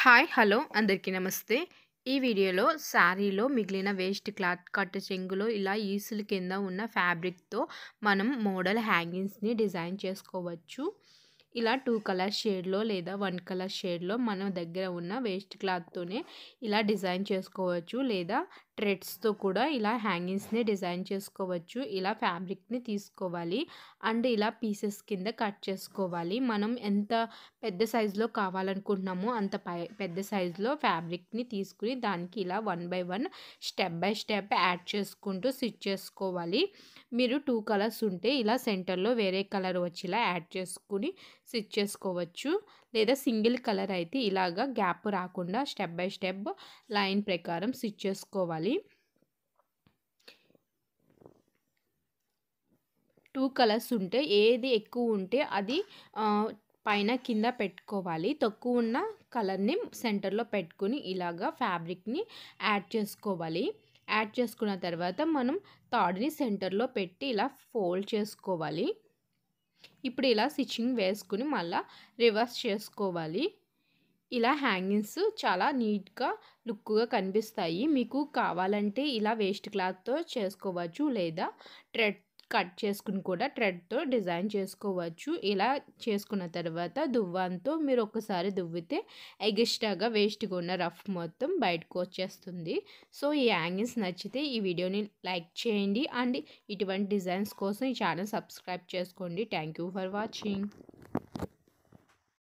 Hi hello అందరికీ నమస్తే. ఈ వీడియోలో శారీలో మిగిలిన వేస్ట్ క్లాత్ కట్ చెంగులో ఇలా ఈసులు కింద ఉన్న ఫ్యాబ్రిక్‌తో మనం మోడల్ హ్యాంగింగ్స్‌ని డిజైన్ చేసుకోవచ్చు. ఇలా 2 కలర్ షేడ్‌లో లేదా 1 కలర్ షేడ్‌లో మన దగ్గర ఉన్న వేస్ట్ క్లాత్‌తోనే ఇలా డిజైన్ చేసుకోవచ్చు. లేదా థ్రెడ్స్‌తో కూడా ఇలా హ్యాంగింగ్స్‌ని డిజైన్ చేసుకోవచ్చు. ఇలా ఫ్యాబ్రిక్‌ని తీసుకోవాలి. అండ్ ఇలా పీసెస్ కింద కట్ చేసుకోవాలి. మనం ఎంత పెద్ద సైజులో కావాలనుకుంటున్నామో అంత పెద్ద సైజులో ఫ్యాబ్రిక్‌ని తీసుకుని దానికి ఇలా 1 by 1 step by step add చేసుకుంటూ స్టిచ్ చేసుకోవాలి. మీరు 2 కలర్స్ ఉంటే ఇలా సెంటర్‌లో వేరే కలర్ వచ్చేలా యాడ్ చేసుకొని స్టిచ్ చేసుకోవచ్చు. లేదా సింగిల్ కలర్ అయితే ఇలాగా గ్యాప్ రాకుండా స్టెప్ బై స్టెప్ లైన్ ప్రకారం స్టిచ్ చేసుకోవాలి. 2 కలర్స్ ఉంటే ఏది ఎక్కువ ఉంటే అది పైన కింద పెట్టుకోవాలి. తక్కువ ఉన్న కలర్‌ని సెంటర్‌లో పెట్టుకొని ఇలాగా ఫ్యాబ్రిక్‌ని యాడ్ చేసుకోవాలి. యాడ్ చేసుకున్న తర్వాత మనం థాడ్‌ని సెంటర్‌లో పెట్టి ఇలా ఫోల్డ్ చేసుకోవాలి. ఇప్పుడు ఇలా స్టిచ్చింగ్ వేసుకుని మళ్ళా రివర్స్ చేసుకోవాలి. ఇలా హ్యాంగింగ్స్ చాలా నీట్‌గా లుక్‌గా కనిపిస్తాయి. మీకు కావాలంటే ఇలా వేస్ట్ క్లాత్‌తో చేసుకోవచ్చు. లేదా థ్రెడ్ కట్ చేసుకుని కూడా థ్రెడ్‌తో డిజైన్ చేసుకోవచ్చు. ఇలా చేసుకున్న తర్వాత దువ్వాన్తో మీరు ఒక్కసారి దువ్వితే ఎగస్ట్రాగా వేస్ట్‌గా ఉన్న రఫ్ మొత్తం బయటకు వచ్చేస్తుంది. సో, ఈ హ్యాంగింగ్స్ నచ్చితే ఈ వీడియోని లైక్ చేయండి. అండ్ ఇటువంటి డిజైన్స్ కోసం ఈ ఛానల్ సబ్స్క్రైబ్ చేసుకోండి. Thank you for watching.